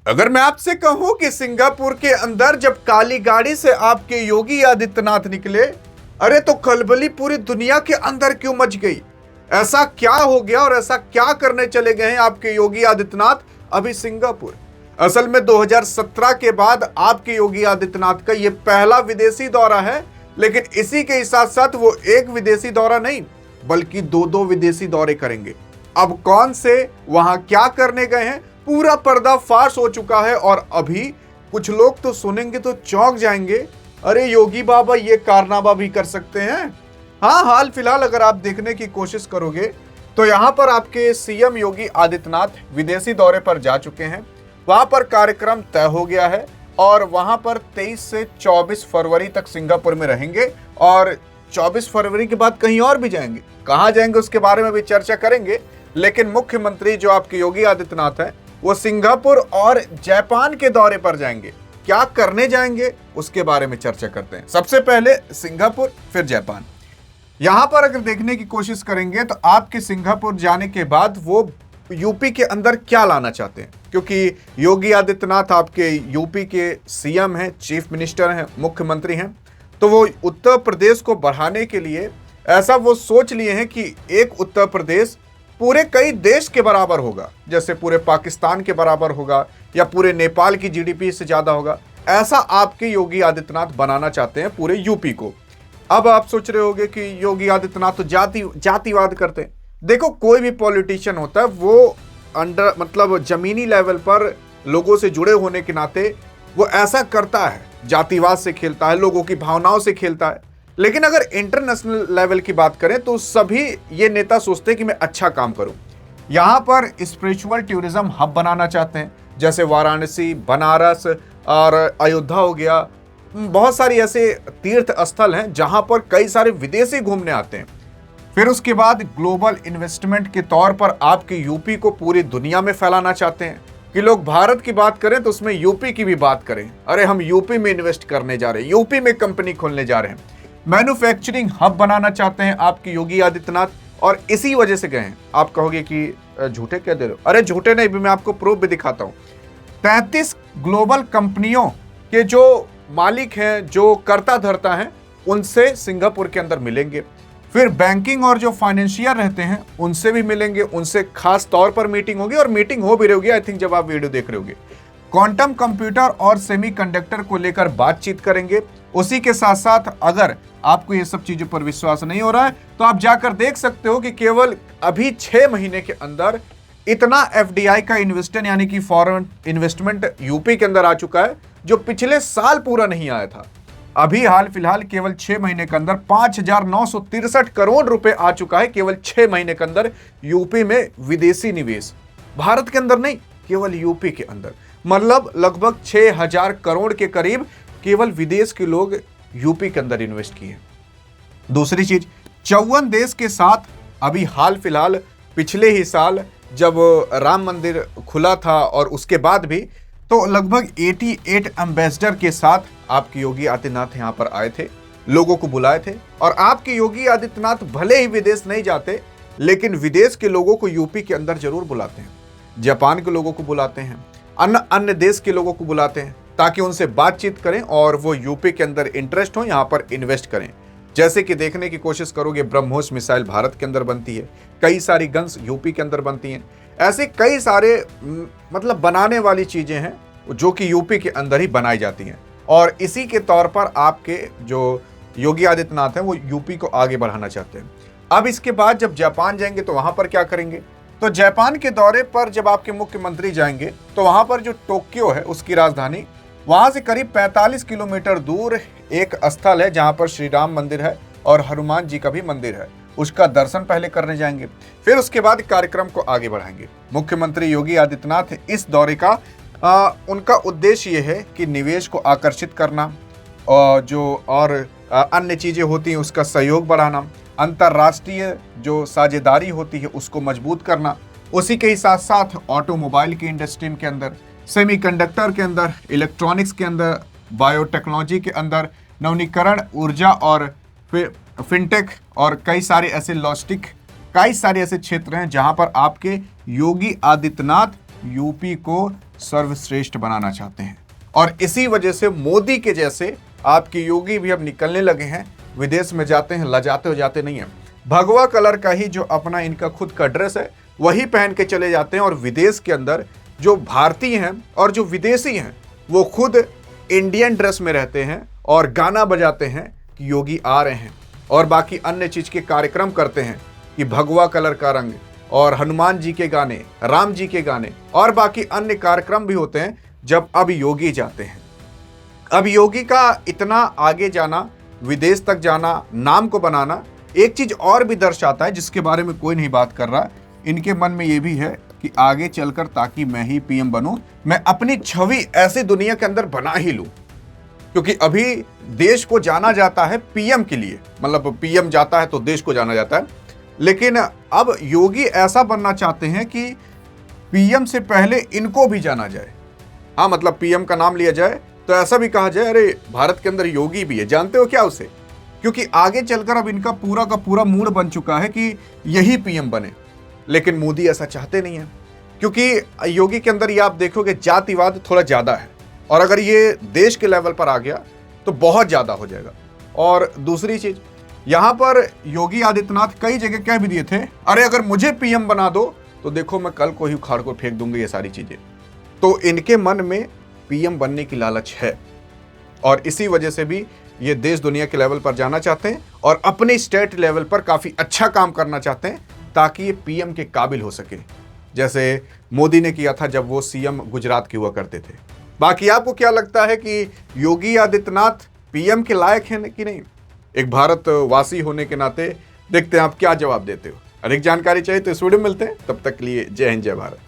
अगर मैं आपसे कहूं कि सिंगापुर के अंदर जब काली गाड़ी से आपके योगी आदित्यनाथ निकले, अरे तो खलबली पूरी दुनिया के अंदर क्यों मच गई। ऐसा क्या हो गया और ऐसा क्या करने चले गए हैं आपके योगी आदित्यनाथ अभी सिंगापुर। असल में 2017 के बाद आपके योगी आदित्यनाथ का यह पहला विदेशी दौरा है, लेकिन इसी के साथ साथ वो एक विदेशी दौरा नहीं बल्कि दो विदेशी दौरे करेंगे। अब कौन से, वहां क्या करने गए हैं, पूरा पर्दाफाश हो चुका है। और अभी कुछ लोग तो सुनेंगे तो चौंक जाएंगे, अरे योगी बाबा ये कारनामा भी कर सकते हैं। हाँ, हाल फिलहाल अगर आप देखने की कोशिश करोगे तो यहां पर आपके सीएम योगी आदित्यनाथ विदेशी दौरे पर जा चुके हैं। वहां पर कार्यक्रम तय हो गया है और वहां पर 23 से 24 फरवरी तक सिंगापुर में रहेंगे और 24 फरवरी के बाद कहीं और भी जाएंगे। कहां जाएंगे उसके बारे में भी चर्चा करेंगे, लेकिन मुख्यमंत्री जो आपके योगी आदित्यनाथ है वो सिंगापुर और जापान के दौरे पर जाएंगे। क्या करने जाएंगे उसके बारे में चर्चा करते हैं। सबसे पहले सिंगापुर, फिर जापान। यहां पर अगर देखने की कोशिश करेंगे तो आपके सिंगापुर जाने के बाद वो यूपी के अंदर क्या लाना चाहते हैं, क्योंकि योगी आदित्यनाथ आपके यूपी के सीएम हैं, चीफ मिनिस्टर हैं, मुख्यमंत्री हैं। तो वो उत्तर प्रदेश को बढ़ाने के लिए ऐसा वो सोच लिए हैं कि एक उत्तर प्रदेश पूरे कई देश के बराबर होगा, जैसे पूरे पाकिस्तान के बराबर होगा या पूरे नेपाल की जीडीपी से ज्यादा होगा। ऐसा आपके योगी आदित्यनाथ बनाना चाहते हैं पूरे यूपी को। अब आप सोच रहे होंगे कि योगी आदित्यनाथ तो जातिवाद करते हैं। देखो, कोई भी पॉलिटिशियन होता है वो मतलब जमीनी लेवल पर लोगों से जुड़े होने के नाते वो ऐसा करता है, जातिवाद से खेलता है, लोगों की भावनाओं से खेलता है। लेकिन अगर इंटरनेशनल लेवल की बात करें तो सभी ये नेता सोचते हैं कि मैं अच्छा काम करूं। यहां पर स्पिरिचुअल टूरिज्म हब बनाना चाहते हैं, जैसे वाराणसी, बनारस और अयोध्या हो गया। बहुत सारी ऐसे तीर्थ स्थल हैं जहां पर कई सारे विदेशी घूमने आते हैं। फिर उसके बाद ग्लोबल इन्वेस्टमेंट के तौर पर आपके यूपी को पूरी दुनिया में फैलाना चाहते हैं कि लोग भारत की बात करें तो उसमें यूपी की भी बात करें। अरे हम यूपी में इन्वेस्ट करने जा रहे हैं, यूपी में कंपनी खोलने जा रहे हैं। मैन्युफैक्चरिंग हब बनाना चाहते हैं आपके योगी आदित्यनाथ, और इसी वजह से गए हैं। आप कहोगे कि झूठे क्या दे रहे हो, अरे झूठे नहीं, भी मैं आपको प्रूफ भी दिखाता हूं। 33 ग्लोबल कंपनियों के जो मालिक हैं, जो कर्ता धर्ता हैं, उनसे सिंगापुर के अंदर मिलेंगे। फिर बैंकिंग और जो फाइनेंशियर रहते हैं उनसे भी मिलेंगे, उनसे खास तौर पर मीटिंग होगी और मीटिंग हो भी रही होगी, आई थिंक, जब आप वीडियो देख रहे होगे। क्वांटम कंप्यूटर और सेमीकंडक्टर को लेकर बातचीत करेंगे। उसी के साथ साथ अगर आपको ये सब चीजों पर विश्वास नहीं हो रहा है तो आप जाकर देख सकते हो कि केवल अभी 6 महीने के अंदर इतना एफडीआई का इन्वेस्टमेंट यानी कि फॉरेन इन्वेस्टमेंट यूपी के अंदर आ चुका है, जो पिछले साल पूरा नहीं आया था। अभी हाल फिलहाल केवल 6 महीने के अंदर 5,963 करोड़ रुपए आ चुका है, केवल 6 महीने के अंदर यूपी में विदेशी निवेश। भारत के अंदर नहीं, केवल यूपी के अंदर। मतलब लगभग 6,000 करोड़ के करीब केवल विदेश के लोग यूपी के अंदर इन्वेस्ट किए। दूसरी चीज, 54 देश के साथ अभी हाल फिलहाल पिछले ही साल जब राम मंदिर खुला था और उसके बाद भी, तो लगभग 88 एम्बेसडर के साथ आपके योगी आदित्यनाथ यहां पर आए थे, लोगों को बुलाए थे। और आपके योगी आदित्यनाथ भले ही विदेश नहीं जाते, लेकिन विदेश के लोगों को यूपी के अंदर जरूर बुलाते हैं। जापान के लोगों को बुलाते हैं, अन्य देश के लोगों को बुलाते हैं, ताकि उनसे बातचीत करें और वो यूपी के अंदर इंटरेस्ट हो, यहां पर इन्वेस्ट करें। जैसे कि देखने की कोशिश करोगे, ब्रह्मोस मिसाइल भारत के अंदर बनती है, कई सारी गन्स यूपी के अंदर बनती हैं। ऐसे कई सारे मतलब बनाने वाली चीजें हैं जो कि यूपी के अंदर ही बनाई जाती हैं, और इसी के तौर पर आपके जो योगी आदित्यनाथ हैं वो यूपी को आगे बढ़ाना चाहते हैं। अब इसके बाद जब जापान जाएंगे तो वहां पर क्या करेंगे, तो जापान के दौरे पर जब आपके मुख्यमंत्री जाएंगे तो वहां पर जो टोक्यो है उसकी राजधानी, वहां से करीब 45 किलोमीटर दूर एक स्थल है जहां पर श्री राम मंदिर है और हनुमान जी का भी मंदिर है। उसका दर्शन पहले करने जाएंगे, फिर उसके बाद कार्यक्रम को आगे बढ़ाएंगे। मुख्यमंत्री योगी आदित्यनाथ इस दौरे का उनका उद्देश्य ये है कि निवेश को आकर्षित करना, और जो और अन्य चीजें होती हैं उसका सहयोग बढ़ाना, अंतर्राष्ट्रीय जो साझेदारी होती है उसको मजबूत करना। उसी के ही साथ साथ ऑटोमोबाइल की इंडस्ट्री के अंदर, सेमीकंडक्टर के अंदर, इलेक्ट्रॉनिक्स के अंदर, बायोटेक्नोलॉजी के अंदर, नवीनीकरण ऊर्जा और फिर फिनटेक और कई सारे ऐसे लॉजिस्टिक, कई सारे ऐसे क्षेत्र हैं जहां पर आपके योगी आदित्यनाथ यूपी को सर्वश्रेष्ठ बनाना चाहते हैं। और इसी वजह से मोदी के जैसे आपके योगी भी अब निकलने लगे हैं, विदेश में जाते हैं, लजाते हो जाते नहीं हैं। भगवा कलर का ही जो अपना इनका खुद का ड्रेस है वही पहन के चले जाते हैं, और विदेश के अंदर जो भारतीय हैं और जो विदेशी हैं वो खुद इंडियन ड्रेस में रहते हैं और गाना बजाते हैं कि योगी आ रहे हैं, और बाकी अन्य चीज के कार्यक्रम करते हैं कि भगवा कलर का रंग, और हनुमान जी के गाने, राम जी के गाने, और बाकी अन्य कार्यक्रम भी होते हैं जब अब योगी जाते हैं। अब योगी का इतना आगे जाना, विदेश तक जाना, नाम को बनाना, एक चीज और भी दर्शाता है जिसके बारे में कोई नहीं बात कर रहा। इनके मन में ये भी है कि आगे चलकर ताकि मैं ही पीएम बनूं, मैं अपनी छवि ऐसी दुनिया के अंदर बना ही लूं, क्योंकि अभी देश को जाना जाता है पीएम के लिए, मतलब पीएम जाता है तो देश को जाना जाता है, लेकिन अब योगी ऐसा बनना चाहते हैं कि पीएम से पहले इनको भी जाना जाए। हाँ, मतलब पीएम का नाम लिया जाए तो ऐसा भी कहा जाए, अरे भारत के अंदर योगी भी है, जानते हो क्या उसे? क्योंकि आगे चलकर अब इनका पूरा का पूरा मूड बन चुका है कि यही पीएम बने। लेकिन मोदी ऐसा चाहते नहीं है, क्योंकि योगी के अंदर ये आप देखोगे जातिवाद थोड़ा ज्यादा है, और अगर ये देश के लेवल पर आ गया तो बहुत ज्यादा हो जाएगा। और दूसरी चीज, यहां पर योगी आदित्यनाथ कई जगह कह भी दिए थे, अरे अगर मुझे पीएम बना दो तो देखो मैं कल को ही उखाड़ को फेंक दूंगा ये सारी चीजें। तो इनके मन में पीएम बनने की लालच है, और इसी वजह से भी ये देश दुनिया के लेवल पर जाना चाहते हैं और अपने स्टेट लेवल पर काफी अच्छा काम करना चाहते हैं ताकि ये पीएम के काबिल हो सके, जैसे मोदी ने किया था जब वो सीएम गुजरात के हुआ करते थे। बाकी आपको क्या लगता है कि योगी आदित्यनाथ पीएम के लायक हैं कि नहीं? एक भारतवासी होने के नाते देखते हैं आप क्या जवाब देते हो। अधिक जानकारी चाहिए तो इस वीडियो में मिलते हैं, तब तक के लिए जय हिंद, जय भारत।